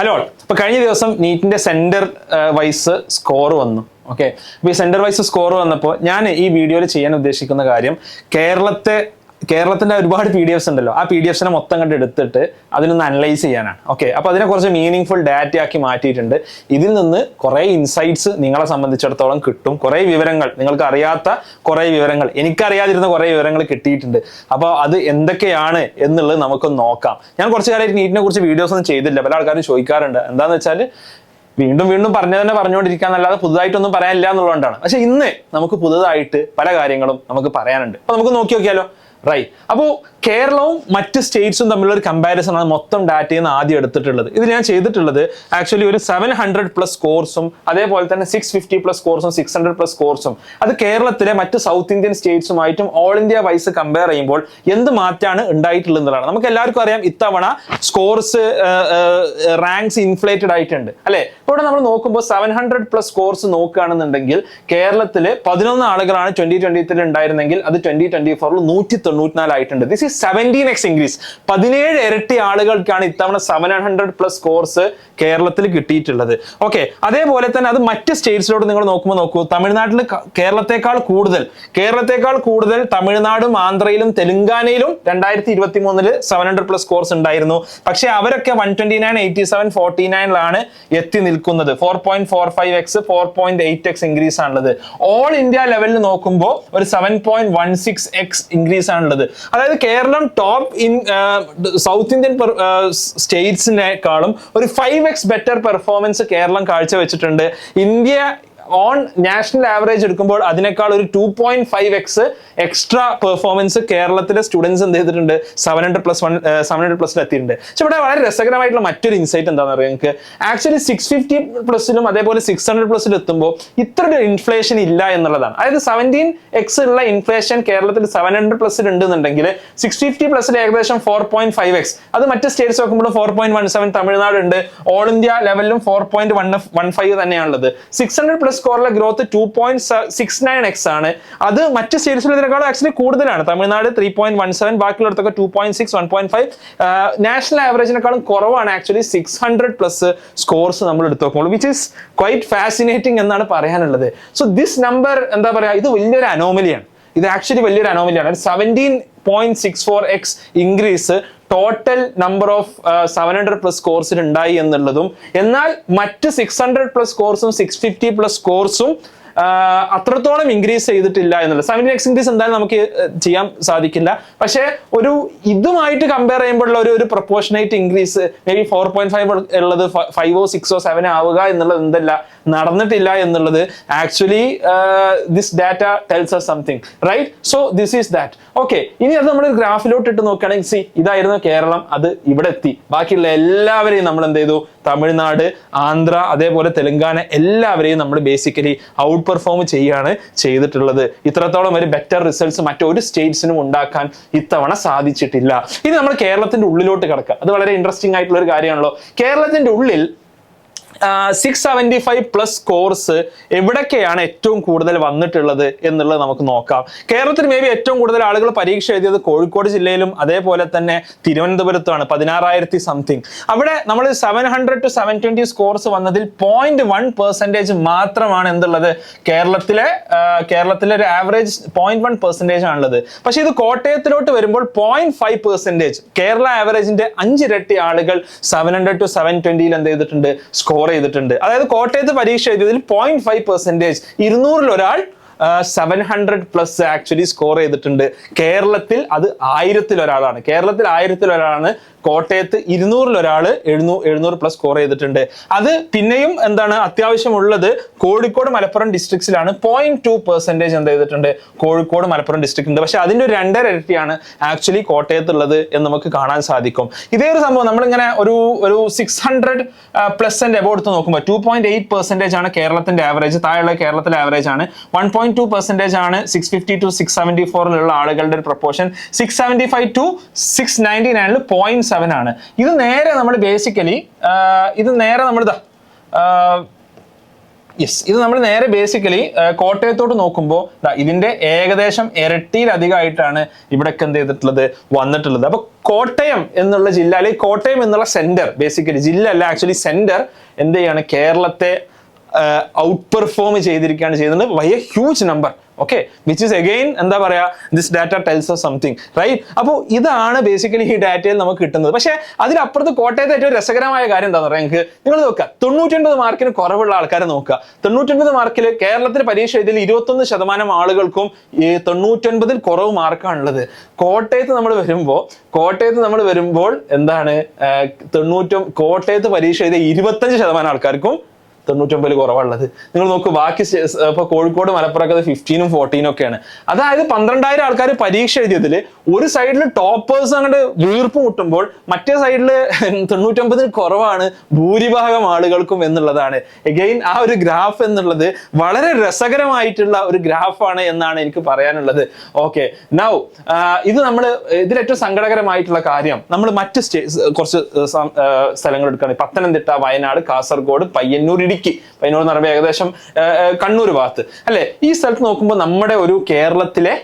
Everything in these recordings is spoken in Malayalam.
ഹലോ. അപ്പോൾ കഴിഞ്ഞ ദിവസം നീറ്റിന്റെ സെന്റർ വൈസ് സ്കോർ വന്നു. ഓക്കെ, അപ്പോൾ ഈ സെന്റർ വൈസ് സ്കോർ വന്നപ്പോൾ ഞാൻ ഈ വീഡിയോയിൽ ചെയ്യാൻ ഉദ്ദേശിക്കുന്ന കാര്യം കേരളത്തിന്റെ ഒരുപാട് PDF ഉണ്ടല്ലോ, ആ PDFs മൊത്തം കണ്ട് എടുത്തിട്ട് അതിനൊന്ന് അനലൈസ് ചെയ്യാനാണ്. ഓക്കെ, അപ്പോൾ അതിനെ കുറച്ച് മീനിങ് ഫുൾ ഡാറ്റ ആക്കി മാറ്റിയിട്ടുണ്ട്. ഇതിൽ നിന്ന് കുറേ ഇൻസൈറ്റ്സ് നിങ്ങളെ സംബന്ധിച്ചിടത്തോളം കിട്ടും. കുറേ വിവരങ്ങൾ, നിങ്ങൾക്ക് അറിയാത്ത കുറേ വിവരങ്ങൾ, എനിക്കറിയാതിരുന്ന കുറേ വിവരങ്ങൾ കിട്ടിയിട്ടുണ്ട്. അപ്പോൾ അത് എന്തൊക്കെയാണ് എന്നുള്ളത് നമുക്കൊന്ന് നോക്കാം. ഞാൻ കുറച്ച് കാലമായിട്ട് നീറ്റിനെ കുറിച്ച് വീഡിയോസ് ഒന്നും ചെയ്തില്ല. പല ആൾക്കാരും ചോദിക്കാറുണ്ട്. എന്താണെന്ന് വെച്ചാൽ വീണ്ടും പറഞ്ഞുകൊണ്ടിരിക്കാന്നല്ലാതെ പുതുതായിട്ടൊന്നും പറയാനില്ല എന്നുള്ളതുകൊണ്ടാണ്. പക്ഷെ ഇന്ന് നമുക്ക് പുതുതായിട്ട് പല കാര്യങ്ങളും നമുക്ക് പറയാനുണ്ട്. അപ്പോൾ നമുക്ക് നോക്കിയാലോ. റൈറ്റ്. അപ്പോൾ കേരളവും മറ്റ് സ്റ്റേറ്റ്സും തമ്മിലുള്ള ഒരു കമ്പാരിസൺ ആണ് മൊത്തം ഡാറ്റയിൽ നിന്ന് ആദ്യം എടുത്തിട്ടുള്ളത്. ഇത് ഞാൻ ചെയ്തിട്ടുള്ളത് ആക്ച്വലി ഒരു 700+ സ്കോർസും അതേപോലെ തന്നെ 650+ സ്കോർസും 600+ സ്കോർസും അത് കേരളത്തിലെ മറ്റ് സൗത്ത് ഇന്ത്യൻ സ്റ്റേറ്റ്സുമായിട്ടും ഓൾ ഇന്ത്യ വൈസ് കമ്പയർ ചെയ്യുമ്പോൾ എന്ത് മാറ്റമാണ് ഉണ്ടായിട്ടുള്ളതാണ്. നമുക്ക് എല്ലാവർക്കും അറിയാം, ഇത്തവണ സ്കോർസ് റാങ്ക്സ് ഇൻഫ്ലേറ്റഡ് ആയിട്ടുണ്ട് അല്ലെ. ഇവിടെ നമ്മൾ നോക്കുമ്പോൾ 700+ സ്കോർസ് നോക്കുകയാണെന്നുണ്ടെങ്കിൽ കേരളത്തില് 11 ആളുകളാണ് 2023 ഉണ്ടായിരുന്നെങ്കിൽ അത് 2024 194 ആയിട്ടുണ്ട്. This is 17x increase. 17 ഇരട്ടി ആളുകൾക്കാണ് ഇത്തവണ 700+ സ്കോർസ് കേരളത്തിൽ കിട്ടിയിട്ടുള്ളത്. ഓക്കെ, അതേപോലെ തന്നെ അത് മറ്റ് സ്റ്റേറ്റ്സിലോട്ട് നിങ്ങൾ നോക്കൂ. തമിഴ്നാട്ടിൽ കേരളത്തെക്കാൾ കൂടുതൽ തമിഴ്നാടും ആന്ധ്രയിലും തെലുങ്കാനയിലും 2023 700+ സ്കോർസ് ഉണ്ടായിരുന്നു. പക്ഷെ അവരൊക്കെ 129, 87, 49 എത്തി നിൽക്കുന്നത്. 4.45x 4.8x ഇൻക്രീസ് ആണുള്ളത്. ഓൾ ഇന്ത്യ ലെവലിൽ നോക്കുമ്പോൾ ഒരു 7.16x ഇൻക്രീസ് ആണുള്ളത്. അതായത് Keralam top in south Indian സ്റ്റേറ്റ്സിനേക്കാളും ഒരു 5x ബെറ്റർ പെർഫോമൻസ് കേരളം കാഴ്ചവെച്ചിട്ടുണ്ട്. ഇന്ത്യ ഓൺ നാഷണൽ ആവറേജ് എടുക്കുമ്പോൾ അതിനേക്കാൾ ഒരു 2.5x എക്സ്ട്രാ പെർഫോമൻസ് കേരളത്തിലെ സ്റ്റുഡൻസ് എന്ത് ചെയ്തിട്ടുണ്ട്, 700+ എത്തിയിട്ടുണ്ട്. പക്ഷെ ഇവിടെ വളരെ രസകരമായിട്ടുള്ള മറ്റൊരു ഇൻസൈറ്റ് എന്താണെന്ന് അറിയാം നിങ്ങൾക്ക്. ആക്ച്വലി 650+ അതേപോലെ 600+ എത്തുമ്പോൾ ഇത്ര ഒരു ഇൻഫ്ലേഷൻ ഇല്ല എന്നുള്ളതാണ്. അതായത് 17x ഉള്ള ഇൻഫ്ലേഷൻ കേരളത്തിൽ 700+ ഉണ്ടെന്നുണ്ടെങ്കിൽ 650+ ഏകദേശം 4.5x. അത് മറ്റ് സ്റ്റേറ്റ്സ് നോക്കുമ്പോൾ 4.17 തമിഴ്നാട് ഉണ്ട്. ഓൾ ഇന്ത്യ ലെവലിലും 4.15 തന്നെയാണുള്ളത്. 600+ സ്കോറിലെ ഗ്രോത്ത് 2.69x ആണ്. അത് മറ്റ് സ്റ്റേറ്റ്സിലേക്കാളും ആക്ച്വലി കൂടുതലാണ്. തമിഴ്നാട് 3.17, ബാക്കിയുള്ളടത്തൊക്കെ 2.6, 1.5. നാഷണൽ ആവറേജിനെക്കാളും കുറവാണ് ആക്ച്വലി 600+ സ്കോർസ് നമ്മൾ എടുത്തു നോക്കുമ്പോൾ, വിച്ച് ഈസ് ക്വൈറ്റ് ഫാസിനേറ്റിംഗ് എന്നാണ് പറയാനുള്ളത്. സോ ദിസ് നമ്പർ എന്താ പറയാ, ഇത് വലിയൊരു അനോമലിയാണ്. ഇത് ആക്ച്വലി വലിയൊരു അനോമലിയാണ്. 17.64x increase total number of 700+ സ്കോർസിൽ ഉണ്ടായി എന്നുള്ളതും, എന്നാൽ മറ്റ് 600+ സ്കോർസും 650+ സ്കോർസും അത്രത്തോളം ഇൻക്രീസ് ചെയ്തിട്ടില്ല എന്നുള്ളത്. 17x ഇൻക്രീസ് എന്തായാലും നമുക്ക് ചെയ്യാൻ സാധിക്കില്ല. പക്ഷേ ഒരു ഇതുമായിട്ട് കമ്പയർ ചെയ്യുമ്പോഴുള്ള ഒരു പ്രൊപ്പോർഷനേറ്റ് ഇൻക്രീസ് മേ ബി 4.5 ഉള്ളത് 5, 6, 7 ആവുക എന്നുള്ളത് എന്തല്ല നടന്നിട്ടില്ല എന്നുള്ളത് actually this data tells us something, right? So this is that. Okay, ഇനി അത് നമ്മൾ ഗ്രാഫിലോട്ട് ഇട്ട് നോക്കുകയാണെങ്കിൽ സി ഇതായിരുന്നു കേരളം, അത് ഇവിടെ എത്തി. ബാക്കിയുള്ള എല്ലാവരെയും നമ്മൾ എന്ത് ചെയ്തു, തമിഴ്നാട്, ആന്ധ്ര, അതേപോലെ തെലുങ്കാന എല്ലാവരെയും നമ്മൾ ബേസിക്കലി ഔട്ട് പെർഫോം ചെയ്യാണ് ചെയ്തിട്ടുള്ളത്. ഇത്രത്തോളം ഒരു ബെറ്റർ റിസൾട്ട്സ് മറ്റൊരു സ്റ്റേറ്റ്സിനും ഉണ്ടാക്കാൻ ഇത്തവണ സാധിച്ചിട്ടില്ല. ഇനി നമ്മൾ കേരളത്തിന്റെ ഉള്ളിലോട്ട് കിടക്കുക. അത് വളരെ ഇൻട്രസ്റ്റിംഗ് ആയിട്ടുള്ള ഒരു കാര്യമാണല്ലോ. കേരളത്തിന്റെ ഉള്ളിൽ 675+ സ്കോർസ് എവിടൊക്കെയാണ് ഏറ്റവും കൂടുതൽ വന്നിട്ടുള്ളത് എന്നുള്ളത് നമുക്ക് നോക്കാം. കേരളത്തിൽ മേ ബി ഏറ്റവും കൂടുതൽ ആളുകൾ പരീക്ഷ എഴുതിയത് കോഴിക്കോട് ജില്ലയിലും അതേപോലെ തന്നെ തിരുവനന്തപുരത്തുമാണ്, 16,000 സംതിങ്. അവിടെ നമ്മൾ 700 to 720 സ്കോർസ് വന്നതിൽ 0.1% മാത്രമാണ് എന്തുള്ളത്, കേരളത്തിലെ ഒരു ആവറേജ് 0.1% ആണുള്ളത്. പക്ഷെ ഇത് കോട്ടയത്തിലോട്ട് വരുമ്പോൾ 0.5%, കേരള ആവറേജിന്റെ 5 ഇരട്ടി ആളുകൾ 700 to 720 എന്ത് ചെയ്തിട്ടുണ്ട്, സ്കോർ ചെയ്തിട്ടുണ്ട്. അതായത് കോട്ടയത്ത് പരീക്ഷ എഴുതിയതിൽ 0.5%, 200 ഒരാൾ 700+ ആക്ച്വലി സ്കോർ ചെയ്തിട്ടുണ്ട്. കേരളത്തിൽ അത് 1000 ഒരാളാണ്. കേരളത്തിൽ 1000 ഒരാളാണ്. കോട്ടയത്ത് 200 ഒരാൾ 700+ സ്കോർ ചെയ്തിട്ടുണ്ട്. അത് പിന്നെയും എന്താണ് അത്യാവശ്യമുള്ളത് കോഴിക്കോട് മലപ്പുറം ഡിസ്ട്രിക്ട്സിലാണ്. 0.2% എന്ത് ചെയ്തിട്ടുണ്ട്, കോഴിക്കോട് മലപ്പുറം ഡിസ്ട്രിക്ട് ഉണ്ട്. പക്ഷെ അതിന്റെ ഒരു 2.5 ഇരട്ടിയാണ് ആക്ച്വലി കോട്ടയത്തുള്ളത് എന്ന് നമുക്ക് കാണാൻ സാധിക്കും. ഇതേ ഒരു സംഭവം നമ്മളിങ്ങനെ ഒരു 600+ എബോവ് എടുത്ത് നോക്കുമ്പോൾ 2.8% ആണ് കേരളത്തിന്റെ ആവറേജ്. താഴെയുള്ള കേരളത്തിലെ ആവറേജ് ആണ്. 1.2% ആണ് 650 to 674 ആളുകളുടെ ഒരു പ്രൊപ്പോർഷൻ. 675 to 699 0.7 ആണ്. ഇത് നേരെ നമ്മൾ ബേസിക്കലി യെസ്, ഇത് നമ്മൾ നേരെ ബേസിക്കലി കോട്ടയത്തോട്ട് നോക്കുമ്പോൾ ഇതിന്റെ ഏകദേശം ഇരട്ടിയിലധികമായിട്ടാണ് ഇവിടൊക്കെ എന്ത് ചെയ്തിട്ടുള്ളത്, വന്നിട്ടുള്ളത്. അപ്പൊ കോട്ടയം എന്നുള്ള ജില്ല, അല്ലെങ്കിൽ കോട്ടയം എന്നുള്ള സെന്റർ, ബേസിക്കലി ജില്ല അല്ല ആക്ച്വലി സെന്റർ എന്ത് ചെയ്യാണ്, കേരളത്തെ ഔട്ട് പെർഫോം ചെയ്തിരിക്കുകയാണ് ചെയ്യുന്നത് by a huge number. Okay, which is again എന്താ പറയാ, this data tells us something, right? അപ്പോൾ ഇതാണ് ബേസിക്കലി ഈ ഡാറ്റയിൽ നമുക്ക് കിട്ടുന്നത്. പക്ഷേ അതിലപ്പുറത്ത് കോട്ടയത്തെ ഏറ്റവും രസകരമായ കാര്യം എന്താണെന്ന് പറയാം, നിങ്ങൾക്ക് നിങ്ങൾ നോക്കുക, 99 മാർക്കിന് കുറവുള്ള ആൾക്കാരെ നോക്കുക. 99 മാർക്കിൽ കേരളത്തിൽ പരീക്ഷ എഴുതിയിൽ 21% ആളുകൾക്കും ഈ 99 കുറവ് മാർക്കാണുള്ളത്. കോട്ടയത്ത് നമ്മൾ വരുമ്പോൾ എന്താണ്, കോട്ടയത്ത് പരീക്ഷ എഴുതിയ 25% ആൾക്കാർക്കും 99 കുറവുള്ളത്. നിങ്ങൾ നോക്കൂ, ബാക്കി ഇപ്പൊ കോഴിക്കോട് മലപ്പുറമൊക്കെ 15ഉം 14ഉം ഒക്കെയാണ്. അതായത് 12,000 ആൾക്കാർ പരീക്ഷ എഴുതിയതിൽ ഒരു സൈഡിൽ ടോപ്പേഴ്സ് അങ്ങോട്ട് വീർപ്പ് മുട്ടുമ്പോൾ മറ്റേ സൈഡിൽ 99 കുറവാണ് ഭൂരിഭാഗം ആളുകൾക്കും എന്നുള്ളതാണ്. എഗെയിൻ ആ ഒരു ഗ്രാഫ് എന്നുള്ളത് വളരെ രസകരമായിട്ടുള്ള ഒരു ഗ്രാഫാണ് എന്നാണ് എനിക്ക് പറയാനുള്ളത്. ഓക്കെ, നൗ ഇതിലേറ്റവും സങ്കടകരമായിട്ടുള്ള കാര്യം, നമ്മൾ മറ്റ് കുറച്ച് സ്ഥലങ്ങൾ എടുക്കുകയാണെങ്കിൽ പത്തനംതിട്ട, വയനാട്, കാസർഗോഡ്, പയ്യന്നൂർ, ഇടുക്കി. പയ്യന്നൂർ എന്ന് പറയുമ്പോൾ ഏകദേശം കണ്ണൂർ ഭാഗത്ത് അല്ലെ, ഈ സ്ഥലത്ത് നോക്കുമ്പോൾ നമ്മുടെ ഒരു കേരളത്തിലെ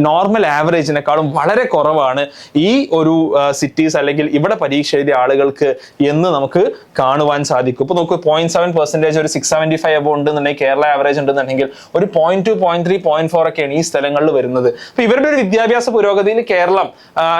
നോർമൽ ആവറേജിനെക്കാളും വളരെ കുറവാണ് ഈ ഒരു സിറ്റീസ് അല്ലെങ്കിൽ ഇവിടെ പരീക്ഷ എഴുതിയ ആളുകൾക്ക് എന്ന് നമുക്ക് കാണുവാൻ സാധിക്കും. ഇപ്പൊ നമുക്ക് 0.7%, ഒരു 675 എബോ ഉണ്ടെന്നുണ്ടെങ്കിൽ കേരള ആവറേജ് ഉണ്ടെന്നുണ്ടെങ്കിൽ ഒരു 0.2, 0.3, 0.4 ഒക്കെയാണ് ഈ സ്ഥലങ്ങളിൽ വരുന്നത്. അപ്പൊ ഇവരുടെ ഒരു വിദ്യാഭ്യാസ പുരോഗതിയിൽ കേരളം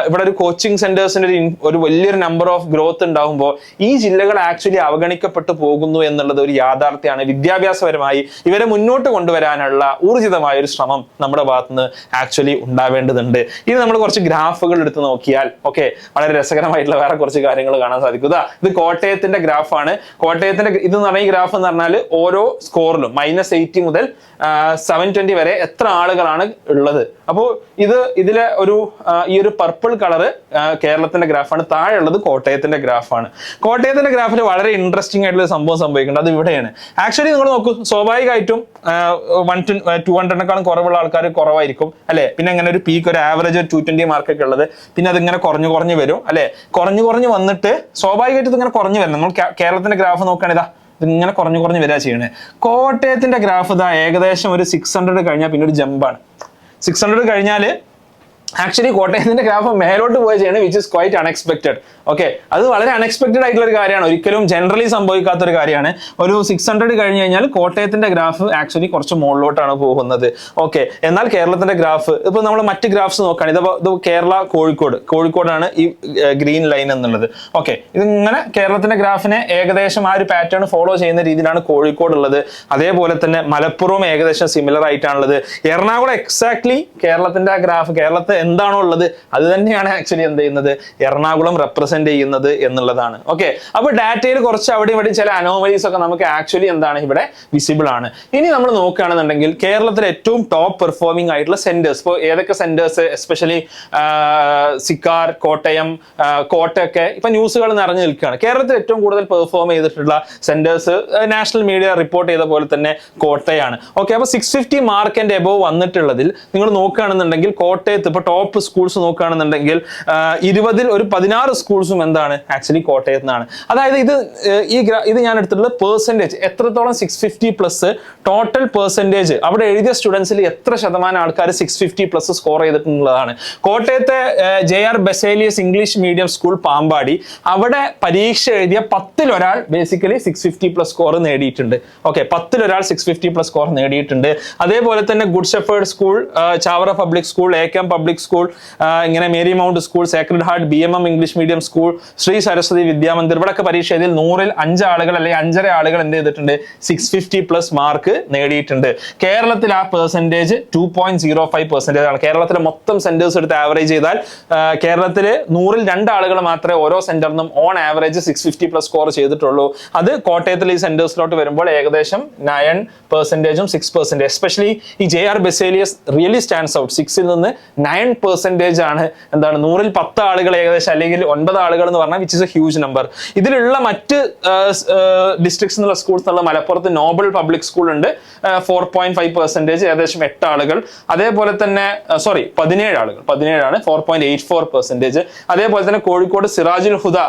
ഇവിടെ ഒരു കോച്ചിങ് സെന്റേഴ്സിന്റെ ഒരു വലിയൊരു നമ്പർ ഓഫ് ഗ്രോത്ത് ഉണ്ടാകുമ്പോൾ ഈ ജില്ലകൾ ആക്ച്വലി അവഗണിക്കപ്പെട്ടു പോകുന്നു എന്നുള്ളത് ഒരു യാഥാർത്ഥ്യമാണ്. വിദ്യാഭ്യാസപരമായി ഇവരെ മുന്നോട്ട് കൊണ്ടുവരാനുള്ള ഊർജിതമായ ഒരു ശ്രമം നമ്മുടെ ഭാഗത്തുനിന്ന് ആക്ച്വലി ഉണ്ടാവേണ്ടതുണ്ട്. ഇനി നമ്മൾ കുറച്ച് ഗ്രാഫുകൾ എടുത്ത് നോക്കിയാൽ ഓക്കെ, വളരെ രസകരമായിട്ടുള്ള വേറെ കുറച്ച് കാര്യങ്ങൾ കാണാൻ സാധിക്കും. ഇത് കോട്ടയത്തിന്റെ ഗ്രാഫാണ്. കോട്ടയത്തിന്റെ ഇത് എന്ന് പറഞ്ഞ ഈ ഗ്രാഫ് എന്ന് പറഞ്ഞാൽ ഓരോ സ്കോറിലും -80 മുതൽ 720 വരെ എത്ര ആളുകളാണ് ഉള്ളത്. അപ്പോൾ ഇതിലെ ഈ ഒരു പർപ്പിൾ കളറ് കേരളത്തിന്റെ ഗ്രാഫാണ്, താഴെ ഉള്ളത് കോട്ടയത്തിന്റെ ഗ്രാഫാണ്. കോട്ടയത്തിന്റെ ഗ്രാഫിൽ വളരെ ഇൻട്രസ്റ്റിംഗ് ആയിട്ടുള്ള സംഭവം സംഭവിക്കുന്നുണ്ട്. അത് ഇവിടെയാണ്. ആക്ച്വലി നിങ്ങൾ നോക്കൂ, സ്വാഭാവികമായിട്ടും 200 കുറവുള്ള ആൾക്കാർ കുറവായിരിക്കും അല്ലെ. പിന്നെ അങ്ങനെ ഒരു പീക്ക്, ഒരു ആവറേജ് 220 മാർക്കൊക്കെ ഉള്ളത്. പിന്നെ അതിങ്ങനെ കുറഞ്ഞു വരും അല്ലെ. കുറഞ്ഞു വന്നിട്ട് സ്വാഭാവികമായിട്ട് ഇതിങ്ങനെ കുറഞ്ഞു വരണം. നമ്മൾ കേരളത്തിന്റെ ഗ്രാഫ് നോക്കുകയാണെങ്കിൽ ഇതിങ്ങനെ കുറഞ്ഞു വരിക ചെയ്യണേ. കോട്ടയത്തിന്റെ ഗ്രാഫ് ഏകദേശം ഒരു 600 കഴിഞ്ഞാൽ പിന്നെ ഒരു ജമ്പാണ്. 600 കഴിഞ്ഞാൽ ആക്ച്വലി കോട്ടയത്തിന്റെ ഗ്രാഫ് മേലോട്ട് പോയി ചെയ്യണം, which is quite unexpected. Okay, അത് വളരെ അൺഎക്സ്പെക്ടഡ് ആയിട്ടുള്ള ഒരു കാര്യമാണ്, ഒരിക്കലും ജനറലി സംഭവിക്കാത്ത ഒരു കാര്യമാണ്. ഒരു 600 കഴിഞ്ഞു കഴിഞ്ഞാൽ കോട്ടയത്തിന്റെ ഗ്രാഫ് ആക്ച്വലി കുറച്ച് മുകളിലോട്ടാണ് പോകുന്നത്. ഓക്കെ, എന്നാൽ കേരളത്തിന്റെ ഗ്രാഫ് ഇപ്പൊ നമ്മൾ മറ്റ് ഗ്രാഫ്സ് നോക്കുകയാണെങ്കിൽ ഇത് കേരള, കോഴിക്കോടാണ് ഈ ഗ്രീൻ ലൈൻ എന്നുള്ളത്. ഓക്കെ, ഇതിങ്ങനെ കേരളത്തിന്റെ ഗ്രാഫിനെ ഏകദേശം ആ ഒരു പാറ്റേൺ ഫോളോ ചെയ്യുന്ന രീതിയിലാണ് കോഴിക്കോട് ഉള്ളത്. അതേപോലെ തന്നെ മലപ്പുറവും ഏകദേശം സിമിലർ ആയിട്ടാണുള്ളത്. എറണാകുളം എക്സാക്ട്ലി കേരളത്തിന്റെ ഗ്രാഫ്, കേരളത്തെ എന്താണോ ഉള്ളത് അത് തന്നെയാണ് ആക്ച്വലി എന്ത് ചെയ്യുന്നത്, എറണാകുളം റെപ്രസെന്റ് ചെയ്യുന്നത് എന്നുള്ളതാണ്. ഓക്കെ, അപ്പൊ ഡാറ്റയിൽ കുറച്ച് അവിടെ ഇവിടെ ചില അനോമലീസ് ഒക്കെ നമുക്ക് ആക്ച്വലി എന്താണ് ഇവിടെ വിസിബിൾ ആണ്. ഇനി നമ്മൾ നോക്കുകയാണെന്നുണ്ടെങ്കിൽ കേരളത്തിലെ ഏറ്റവും ടോപ്പ് പെർഫോമിംഗ് ആയിട്ടുള്ള സെന്റേഴ്സ്, ഇപ്പോൾ ഏതൊക്കെ സെന്റേഴ്സ്, എസ്പെഷ്യലി സിക്കാർ, കോട്ടയം, കോട്ടയൊക്കെ ഇപ്പൊ ന്യൂസുകൾ നിറഞ്ഞു നിൽക്കുകയാണ്. കേരളത്തിൽ ഏറ്റവും കൂടുതൽ പെർഫോം ചെയ്തിട്ടുള്ള സെന്റേഴ്സ് നാഷണൽ മീഡിയ റിപ്പോർട്ട് ചെയ്ത പോലെ തന്നെ കോട്ടയാണ്. ഓക്കെ, അപ്പൊ 650 മാർക്ക് ആൻഡ് എബോവ് വന്നിട്ടുള്ളതിൽ നിങ്ങൾ നോക്കുകയാണെന്നുണ്ടെങ്കിൽ കോട്ടയത്ത് ഇപ്പൊ ടോപ്പ് സ്കൂൾസ് നോക്കുകയാണെന്നുണ്ടെങ്കിൽ 20ൽ ഒരു 16 സ്കൂൾസും എന്താണ് ആക്ച്വലി കോട്ടയത്ത് നിന്നാണ്. അതായത് ഇത് ഞാൻ എടുത്തിട്ടുള്ള പെർസെന്റേജ്, എത്രത്തോളം 650+ ടോട്ടൽ പെർസെന്റേജ് അവിടെ എഴുതിയ സ്റ്റുഡൻസിൽ എത്ര ശതമാനം ആൾക്കാർ 650+ സ്കോർ ചെയ്തിട്ടുള്ളതാണ്. കോട്ടയത്തെ JR Baselius English medium school Pampady, അവിടെ പരീക്ഷ എഴുതിയ 10ൽ ഒരാൾ ബേസിക്കലി 650+ സ്കോർ നേടിയിട്ടുണ്ട്. ഓക്കെ, 10ൽ ഒരാൾ 650+ സ്കോർ നേടിയിട്ടുണ്ട്. അതേപോലെ തന്നെ Good Shepherd school, Chavara public school, AKM public school, ഇങ്ങനെ Mary Mount school, Sacred Heart BMM English medium school, Sree Saraswathi Vidyamandir, ഇവിടെയൊക്കെ പരീക്ഷ എഴുതിയിൽ 100ൽ 5 ആളുകൾ അല്ലെങ്കിൽ 5.5 ആളുകൾ എന്ത് ചെയ്തിട്ടുണ്ട്, 650+ മാർക്ക് നേടിയിട്ടുണ്ട്. കേരളത്തിൽ ആ പെർസെന്റേജ് 2.05% ആണ്. കേരളത്തിലെ മൊത്തം സെന്റേഴ്സ് എടുത്ത് ആവറേജ് ചെയ്താൽ കേരളത്തില് 100ൽ 2 ആളുകൾ മാത്രമേ ഓരോ സെന്ററിനും ഓൺ ആവറേജ് 650+ സ്കോർ ചെയ്തിട്ടുള്ളൂ. അത് കോട്ടയത്തിലെ ഈ സെന്റേഴ്സിലോട്ട് വരുമ്പോൾ ഏകദേശം 9%ഉം 6%. എസ്പെഷ്യലി ഈ JR Baselius really stands out. 6ൽ നിന്ന് 9% ആണ് എന്താണ് 100ൽ 10 ആളുകൾ ഏകദേശം, അല്ലെങ്കിൽ 9 ആളുകൾ എന്ന് പറഞ്ഞാൽ which is A huge number. ഇതിലുള്ള മറ്റ് ഡിസ്ട്രിക്ട്സ് എന്നുള്ള സ്കൂൾസ് എന്നുള്ള മലപ്പുറത്ത് നോബൽ പബ്ലിക് സ്കൂൾ ഉണ്ട്, 4.5%, ഏകദേശം 8 ആളുകൾ. അതേപോലെ തന്നെ 17 ആളുകൾ, 17ആണ്, 4.84%. അതേപോലെ തന്നെ കോഴിക്കോട് സിറാജുൽ ഹുദ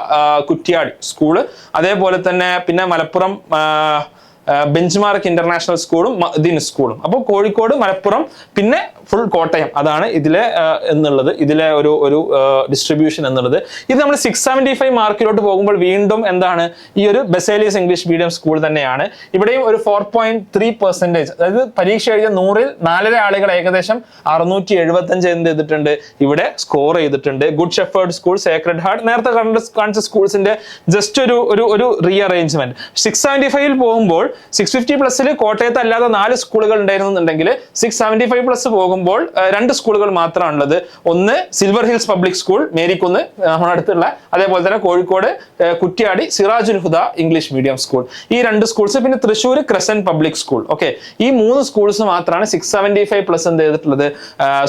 കുറ്റ്യാടി സ്കൂള്, അതേപോലെ തന്നെ പിന്നെ മലപ്പുറം ബെഞ്ച്മാർക്ക് ഇന്റർനാഷണൽ സ്കൂളും മഅ്ദിൻ സ്കൂളും. അപ്പോൾ കോഴിക്കോട്, മലപ്പുറം, പിന്നെ ഫുൾ കോട്ടയം. അതാണ് ഇതിലെ എന്നുള്ളത്, ഇതിലെ ഒരു ഡിസ്ട്രിബ്യൂഷൻ എന്നുള്ളത്. ഇത് നമ്മൾ 675 മാർക്കിലോട്ട് പോകുമ്പോൾ വീണ്ടും എന്താണ്, ഈ ഒരു ബെസേലിയസ് ഇംഗ്ലീഷ് മീഡിയം സ്കൂൾ തന്നെയാണ്. ഇവിടെയും ഒരു 4.3%, അതായത് പരീക്ഷ എഴുതിയ 100-ൽ 4.5 ആളുകൾ ഏകദേശം 675 എന്ത് ചെയ്തിട്ടുണ്ട്, ഇവിടെ സ്കോർ ചെയ്തിട്ടുണ്ട്. Good Shepherd school, Sacred heart, നേരത്തെ കാണിച്ച സ്കൂൾസിന്റെ ജസ്റ്റ് ഒരു റീഅറേഞ്ച്മെന്റ്. 675 പോകുമ്പോൾ 650+ കോട്ടയത്ത് അല്ലാതെ 4 സ്കൂളുകൾ ഉണ്ടായിരുന്നുണ്ടെങ്കിൽ 675+ പോകുമ്പോൾ 2 സ്കൂളുകൾ മാത്രമാണുള്ളത്. ഒന്ന് silver hills public school Merikunnu നമ്മുടെ അടുത്തുള്ള, അതേപോലെ തന്നെ കോഴിക്കോട് കുറ്റ്യാടി സിറാജുൽ ഹുദ ഇംഗ്ലീഷ് മീഡിയം സ്കൂൾ, ഈ 2 സ്കൂൾസ്, പിന്നെ Thrissur crescent public school. Okay, ഈ 3 സ്കൂൾസ് മാത്രമാണ് 675+ എന്ത് ചെയ്തിട്ടുള്ളത്,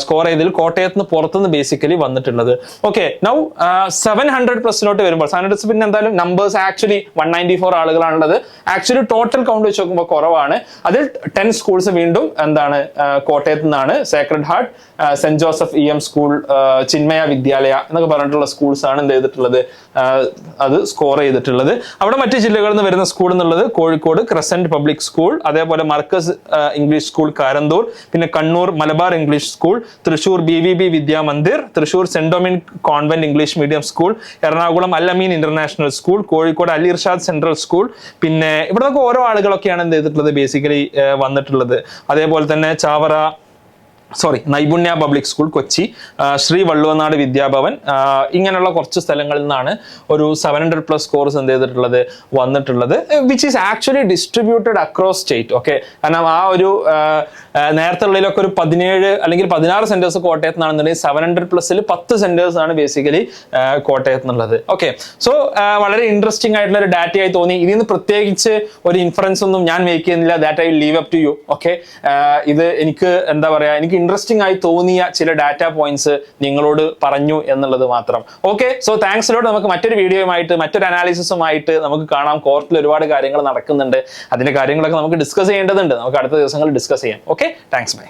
സ്കോർ ചെയ്തതിൽ കോട്ടയത്ത് നിന്ന് പുറത്തുനിന്ന് ബേസിക്കലി വന്നിട്ടുള്ളത്. ഓക്കെ, നൗ 700+ലോട്ട് വരുമ്പോൾ 700 പിന്നെ എന്തായാലും നമ്പേഴ്സ് ആക്ച്വലി 194 ആളുകളാണുള്ളത്. ആക്ച്വലി ടോട്ടൽ കൗണ്ട് വെച്ച് നോക്കുമ്പോൾ കുറവാണ്. അതിൽ 10 സ്കൂൾസ് വീണ്ടും എന്താണ് കോട്ടയത്ത് നിന്നാണ്. Sacred heart, saint Joseph EM school, Chinmaya വിദ്യാലയ എന്നൊക്കെ പറഞ്ഞിട്ടുള്ള സ്കൂൾസ് ആണ് എന്ത് ചെയ്തിട്ടുള്ളത്, അത് സ്കോർ ചെയ്തിട്ടുള്ളത്. അവിടെ മറ്റ് ജില്ലകളിൽ നിന്ന് വരുന്ന സ്കൂൾ എന്നുള്ളത് കോഴിക്കോട് ക്രസന്റ് പബ്ലിക് സ്കൂൾ, അതേപോലെ മർക്കസ് ഇംഗ്ലീഷ് സ്കൂൾ കാരന്തൂർ, പിന്നെ Kannur Malabar English school, Thrissur BVB Vidyamandir, Thrissur Saint Dominic convent English medium school, Ernakulam Al Ameen international school, Kozhikode Ali Irshad central school. പിന്നെ ഇവിടെ നിന്നൊക്കെ ഓരോ ആളുകളൊക്കെയാണ് എന്ത് ചെയ്തിട്ടുള്ളത്, ബേസിക്കലി വന്നിട്ടുള്ളത്. അതേപോലെ തന്നെ നൈപുണ്യ പബ്ലിക് സ്കൂൾ കൊച്ചി, ശ്രീ വള്ളുവനാട് വിദ്യാഭവൻ, ഇങ്ങനെയുള്ള കുറച്ച് സ്ഥലങ്ങളിൽ നിന്നാണ് ഒരു 700+ സ്കോർസ് എന്ത് ചെയ്തിട്ടുള്ളത്, വന്നിട്ടുള്ളത്, which is actually distributed across state. Okay, കാരണം ആ ഒരു നേരത്തെ ഉള്ളതിലൊക്കെ ഒരു 17 അല്ലെങ്കിൽ 16 സെന്റേഴ്സ് കോട്ടയത്ത് നിന്നാണെന്നുണ്ടെങ്കിൽ 700+ൽ 10 സെന്റേഴ്സ് ആണ് ബേസിക്കലി കോട്ടയത്ത് നിന്നുള്ളത്. ഓക്കെ, സോ വളരെ ഇൻട്രസ്റ്റിംഗ് ആയിട്ടുള്ള ഒരു ഡാറ്റയായി തോന്നി. ഇതിൽ നിന്ന് പ്രത്യേകിച്ച് ഒരു ഇൻഫറൻസ് ഒന്നും ഞാൻ മേക്ക് ചെയ്യുന്നില്ല. That I will leave up to you. Okay, ഇത് എനിക്ക് എന്താ പറയാ, എനിക്ക് ഇൻട്രസ്റ്റിംഗ് ആയി തോന്നിയ ചില ഡാറ്റ പോയിന്റ്സ് നിങ്ങളോട് പറഞ്ഞു എന്നുള്ളത് മാത്രം. Okay, so thanks lot. നമുക്ക് മറ്റൊരു വീഡിയോയുമായിട്ട് മറ്റൊരു അനാലിസിസുമായിട്ട് നമുക്ക് കാണാം. കോർട്ടിൽ ഒരുപാട് കാര്യങ്ങൾ നടക്കുന്നുണ്ട്, അതിന്റെ കാര്യങ്ങളൊക്കെ നമുക്ക് ഡിസ്കസ് ചെയ്യേണ്ടതുണ്ട്. നമുക്ക് അടുത്ത ദിവസങ്ങളിൽ ഡിസ്കസ് ചെയ്യാം. Okay, thanks, by.